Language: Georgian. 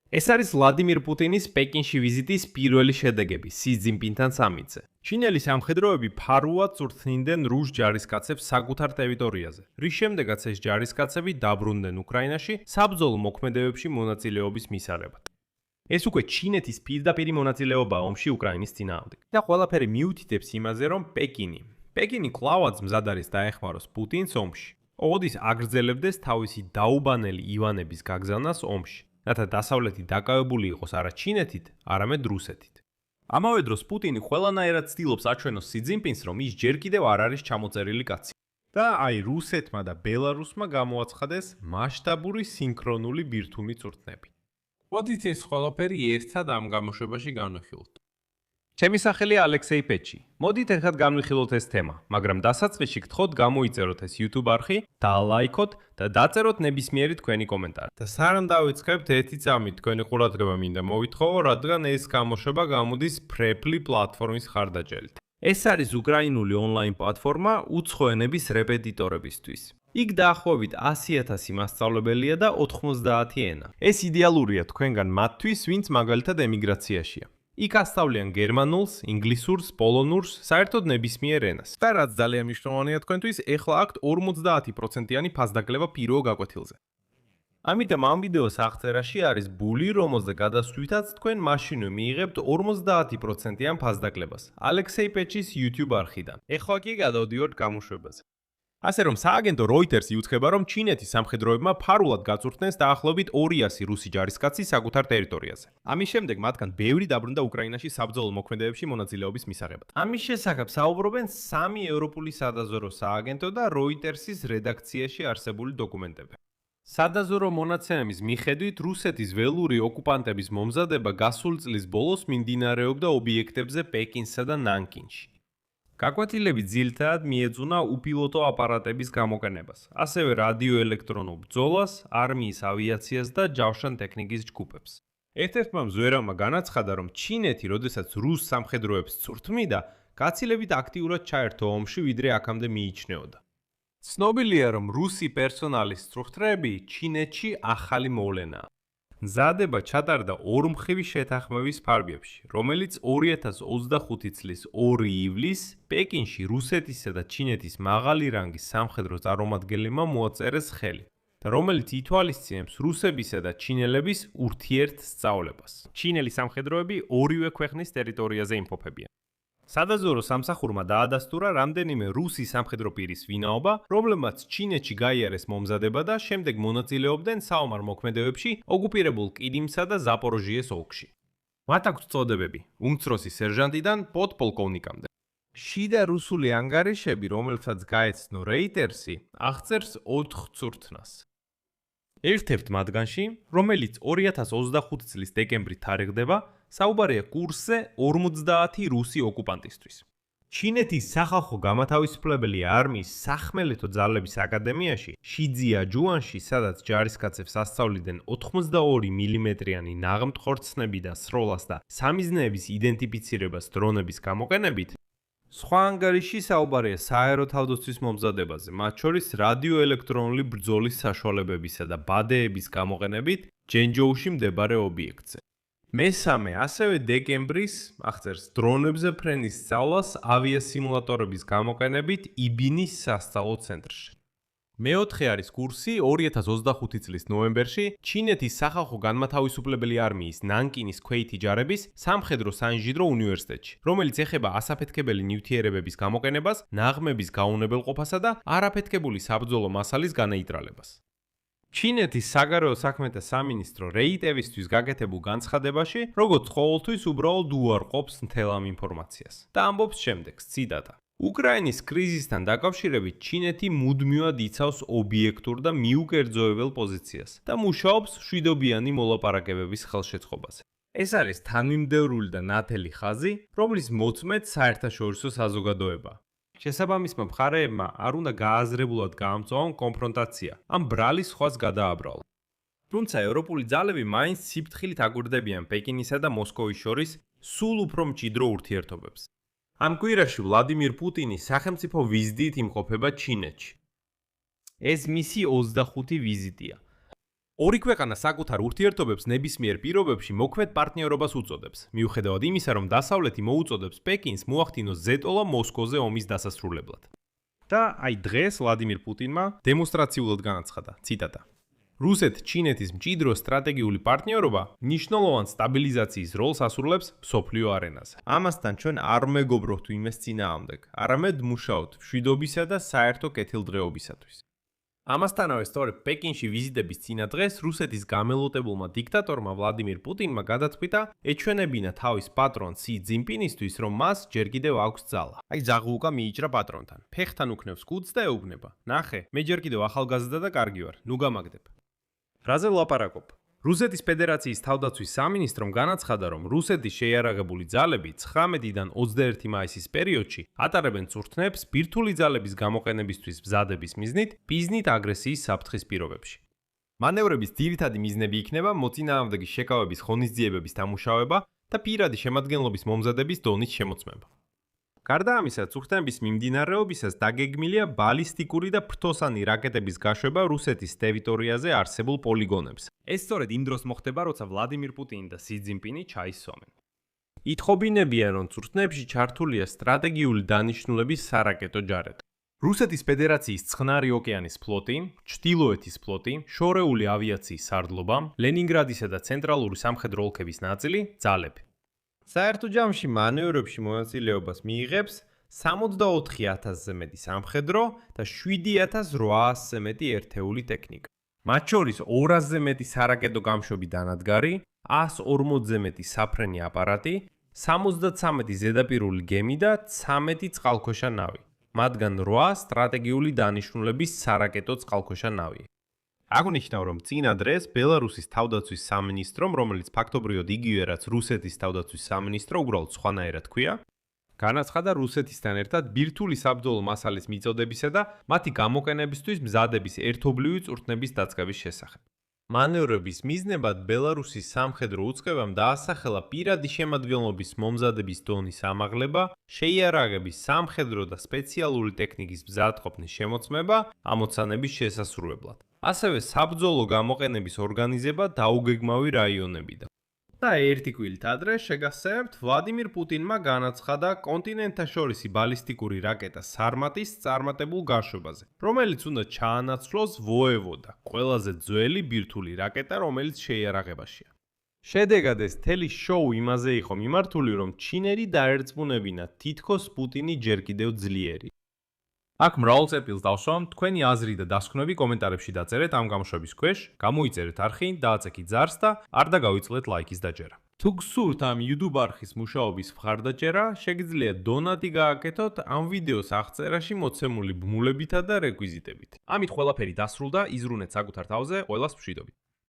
ეს არის ვლადიმირ პუტინის პეკინში ვიზიტის პირველი შედეგები სი ძინპინთან სამიტზე. ჩინელი სამხედროები ფარულად წვრთნინდნენ რუს ჯარისკაცებს საკუთარ ტერიტორიაზე, რის შემდეგაც ეს ჯარისკაცები დაბრუნდნენ უკრაინაში საბრძოლო მოქმედებებში მონაწილეობის მისაღებად. ეს უკვე ჩინეთის პირდაპირი მონაწილეობაა ომში უკრაინის წინააღმდეგ. და ყველაფერი მიუთითებს იმაზე, რომ პეკინი კლავაც მზად არის დაეხმაროს პუტინს ომში. ოდის აგრძელებდეს თავისი დაუბანელი ივანების გაგზავნას ომში. რათა დასავლეთი დაკავებული იყოს არა ჩინეთით, არამედ რუსეთით. ამავე დროს პუტინი ყველანაირად ცდილობს აჩვენოს სი ძინპინს, რომ ის ჯერ კიდევ არ არის ჩამოწერილი კაცი. და აი რუსეთმა და ბელარუსმა გამოაცხადეს მასშტაბური სინქრონული ბირთვული წვრთნები. მოდით ეს ყველაფერი ერთად ამ გამოშვებაში განვიხილოთ. ჩემი სახელია ალექსეი პეჩი. მოდით ერთად განვიხილოთ ეს თემა, მაგრამ დასაწყისში გთხოვთ გამოიწეროთ ეს YouTube არხი, დაალაიქოთ და დაწეროთ ნებისმიერი თქვენი კომენტარი. და სანამ დავიწყებთ, ერთი წამით თქვენი ყურადღება მინდა მოვითხოვო, რადგან ეს გამოშვება გამოდის Preply პლატფორმის ხარდაჭერით. ეს არის უკრაინული ონლაინ პლატფორმა უცხო ენების რეპეტიტორებისთვის. იქ დაახლოებით 100,000 მასწავლებელია და 90 ენა. ეს იდეალურია თქვენგან მათთვის, ვინც მაგალითად ემიგრაციაშია. იქ ასწავლიან გერმანულს, ინგლისურს, პოლონურს, საერთოდ ნებისმიერ ენას. და რაც ძალიან მნიშვნელოვანია თქვენთვის, ეხლა აქვთ 50%-იანი ფასდაკლება პირველ გაკვეთილზე. ამიტომ ამ ვიდეოს აღწერაში არის ბული, რომელზე გადასვლითაც თქვენ მაშინვე მიიღებთ 50%-იან ფასდაკლებას ალექსეი პეჩის YouTube არხიდან. ეხლა კი გადავდივართ გამოშვებაზე. ასე რომ სააგენტო Reuters იუცხება, რომ ჩინეთის სამხედროებმა ფარულად გაწვრთნეს დაახლოებით 200 რუსი ჯარისკაცი საკუთარ ტერიტორიაზე. ამის შემდეგ მათგან ბევრი დაბრუნდა უკრაინაში საბრძოლო მოქმედებებში მონაწილეობის მისაღებად. ამის შესახებ საუბრობენ 3 ევროპული სადაზვერვო სააგენტო და Reuters-ის რედაქციაში არსებული დოკუმენტები. სადაზვერვო მონაცემების მიხედვით, რუსეთის ველური ოკუპანტების მომზადება გასული წლის ბოლოს მიმდინარეობდა ობიექტებზე პეკინსა და ნანკინში. გაკვეთილები ძირითადად მიეძღვნა უპილოტო აპარატების გამოყენებას, ასევე რადიოელექტრონულ ბრძოლას, არმიის ავიაციას და ჯავშან ტექნიკის ჯგუფებს. ერთ-ერთმა მზვერავმა განაცხადა, რომ ჩინეთი, როდესაც რუს სამხედროებს წვრთნიდა, გაცილებით აქტიურად ჩაერთო ომში, ვიდრე აქამდე მიიჩნეოდა. ცნობილია, რომ რუსი პერსონალის წვრთნები ჩინეთში ახალი მოვლენაა. მზადება ჩატარდა ორმხრივი შეთანხმების ფარგლებში, რომელიც 2025 წლის 2 ივლისს პეკინში რუსეთისა და ჩინეთის მაღალი რანგის სამხედრო წარმომადგენლებმა მოაწერეს ხელი და რომელიც ითვალისწინებს რუსებისა და ჩინელების ურთიერთსწავლებას. ჩინელი სამხედროები ორივე ქვეყნის ტერიტორიაზე იმყოფებიან. სადაზვერვო სამსახურმა დაადასტურა რამდენიმე რუსი სამხედრო პირის ვინაობა, რომლებმაც ჩინეთში გაიარეს მომზადება და შემდეგ მონაწილეობდნენ საომარ მოქმედებებში ოკუპირებულ კიდიმსა და ზაპოროჟიეს ოლქში. მათ აქვთ წოდებები უმცროსი სერჟანტიდან პოდპოლკოვნიკამდე. შიდა რუსული ანგარიშები, რომელსაც გაეცნო Reuters-ი, აღწერს 4 წვრთნას. ერთ-ერთ მათგანში, რომელიც 2025 წლის დეკემბრით თარიღდება, საუბარია კურსზე 50 რუსი ოკუპანტისთვის. ჩინეთის სახალხო გამათავისუფლებელი არმიის სახმელეთო ძალების აკადემიაში, შიძიაჯუანში, სადაც ჯარისკაცებს ასწავლიდნენ 82 მმ-იანი ნაღმტყორცნები და სროლას და სამიზნეების იდენტიფიცირებას დრონების გამოყენებით, სხვა ანგარიში საუბარია საერო თავდაცვის მომზადებაზე, მათ შორის რადიოელექტრონული ბრძოლის საშუალებებისა და ბადეების გამოყენებით ჯენჯოუში მდებარე ობიექტზე. მესამე, ასევე დეკემბრის აღწერს დრონებზე ფრენის სწავლას ავიასიმულატორების გამოყენებით იბინის სასწავლო ცენტრში. მეოთხე არის კურსი 2025 წლის ნოემბერში ჩინეთის სახალხო განმათავისუფლებელი არმიის ნანკინის ქვეითი ჯარების სამხედრო საინჟინრო უნივერსიტეტში, რომელიც ეხება ასაფეთქებელი ნივთიერებების გამოყენებას, ნაღმების გაუნებელყოფასა და არაფეთქებული საბრძოლო მასალის განეიტრალებას. ჩინეთის საგარეო საქმეთა სამინისტრო რეიტევისთვის გაკეთებულ განცხადებაში, როგორც ყოველთვის უბრალოდ უარყოფს მთელ ამ ინფორმაციას და ამბობს შემდეგს, ციტატა: უკრაინის კრიზისთან დაკავშირებით ჩინეთი მუდმივად იცავს ობიექტურ და მიუკერძოებელ პოზიციას და მუშაობს მშვიდობიანი მოლაპარაკებების ხელშეწყობაზე. ეს არის თანმიმდევრული და ნათელი ხაზი, რომლის მოწმედ საერთაშორისო საზოგადოება. შესაბამისმა მხარეებმა არ უნდა გააზრებულად გაამწვავონ კონფრონტაცია, ამ ბრალის სხვას გადააბრალონ. თუმცა ევროპული ძალები მაინც სიფრთხილით აკვირდებიან პეკინისა და მოსკოვის შორის სულ უფრო მჭიდრო ურთიერთობებს. ამ კვირაში ვლადიმირ პუტინი სახელმწიფო ვიზიტით იმყოფება ჩინეთში. ეს მისი 25 ვიზიტია. ორი ქვეყანა საკუთარ ურთიერთობებს ნებისმიერ პირობებში მოქმედ პარტნიორობას უწოდებს, მიუხედავად იმისა, რომ დასავლეთი მოუწოდებს პეკინს მოახდინოს ზეტოლა მოსკოვზე ომის დასასრულებლად. და აი დღეს ვლადიმირ პუტინმა დემონსტრაციულად განაცხადა, ციტატა: რუსეთ-ჩინეთის მჭიდრო სტრატეგიული პარტნიორობა მნიშვნელოვან სტაბილიზაციის როლს ასრულებს მსოფლიო არენაზე. ამასთან ჩვენ არ მეგობრობთ ვინმეს წინააღმდეგ, არამედ მუშაობთ მშვიდობისა და საერთო კეთილდღეობისათვის. ამასთანავე სწორედ პეკინში ვიზიტების წინა დღეს რუსეთის გამელვოტებულმა დიქტატორმა ვლადიმირ პუტინმა გადაწყვიტა ეჩვენებინა თავის პატრონ სი ძინპინისთვის, რომ მას ჯერ კიდევ აქვს ძალა. აი ზაღუუკა მიიჭრა პატრონთან, ფეხთან უქნევს კუდს და ეუბნება: ნახე, მე ჯერ კიდევ ახალგაზრდა და კარგი ვარ, ნუ გამაგდებ. რაზე ვლაპარაკობ? რუსეთის ფედერაციის თავდაცვის სამინისტრომ განაცხადა, რომ რუსეთის შეიარაღებული ძალები 19-დან 21 მაისის პერიოდში ატარებენ წვრთნებს ბირთვული ძალების გამოყენებისთვის მზადების მიზნით ბიზნით აგრესიის საფრთხის პირობებში. მანევრების ძირითადი მიზნები იქნება მოწინააღმდეგის შეკავების ღონისძიებების დამუშავება და პირადი შემადგენლობის მომზადების დონის შემოწმება. გარდა ამისა, წვრთნების მიმდინარეობისას დაგეგმილია ბალისტიკური და ფრთოსანი რაკეტების გაშვება რუსეთის ტერიტორიაზე არსებულ პოლიგონებს. ეს სწორედ იმ დროს მოხდება, როცა ვლადიმირ პუტინი და სი ძინპინი ჩაისვამენ. ითხოვინებიან, რომ წვრთნებში ჩართულია სტრატეგიული დანიშნულების სარაკეტო ჯარები. რუსეთის ფედერაციის წყნარი ოკეანის ფლოტი, ჩრდილოეთის ფლოტი, შორეული ავიაციის სარდლობა, ლენინგრადისა და ცენტრალური სამხედრო ოლქების ნაწილი, ძალები. საერთო ჯამში მანევრებში მონაწილეობას მიიღებს 64,000-ზე მეტი სამხედრო და 7,800-ზე მეტი ერთეული ტექნიკა. მათ შორის 200-ზე მეტი სარაკეტო გამშვები დანადგარი, 140-ზე მეტი საფრენი აპარატი, 73 ზედაპირული გემი და 13 წყალქვეშა ნავი, მათგან 8 სტრატეგიული დანიშნულების სარაკეტო წყალქვეშა ნავი. აღნიშნავ, რომ წინა დღეს ბელარუსის თავდაცვის სამინისტრომ, რომელიც ფაქტობრივად იგივე რაც რუსეთის თავდაცვის სამინისტრო, უბრალოდ სხვანაირად ქვია, განაცხადა რუსეთისთან ერთად ბირთვული საბრძოლო მასალის მიწოდებისა და მათი გამოყენებისთვის მზადების ერთობლივი წვრთნების დაწყების შესახებ. მანევრების მიზნებად ბელარუსის სამხედრო უწყებამ დაასახელა პირადი შემადგენლობის მომზადების დონის ამაღლება, შეიარაღების სამხედრო და სპეციალური ტექნიკის მზადყოფნის შემოწმება ამოცანების შესასრულებლად. ასევე საბრძოლო გამოყენების ორგანიზება დაუგეგმავი რაიონებიდან. და ერთი კვირით ადრე შეგახსენებთ, ვლადიმირ პუტინმა განაცხადა კონტინენტთაშორისი ბალისტიკური რაკეტა სარმატის წარმატებულ გაშვებაზე, რომელიც უნდა ჩაანაცვლოს ვოევოდა, ყველაზე ძველი ბირთვული რაკეტა, რომელიც შეიარაღებაშია. შედეგად ეს მთელი შოუ იმაზე იყო მიმართული, რომ ჩინელი დაერწმუნებინა თითქოს პუტინი ჯერ კიდევ ძლიერი. აქ მრავალ წერტილს დავსვამ, თქვენი აზრი და დასკვნები კომენტარებში დაწერეთ ამ გამოშვების ქვეშ, გამოიწერეთ არხი, დააწექით ზარს და არ დაგავიწყდეთ ლაიქის დაჭერა. თუ გსურთ ამ YouTube არხის მუშაობის მხარდაჭერა, შეგიძლიათ დონატი გააკეთოთ ამ ვიდეოს აღწერაში მოცემული ბმულებითა და რეკვიზიტებით. ამით ყველაფერი დასრულდა, იზრუნეთ საკუთარ თავზე, ყველას მშვიდობით.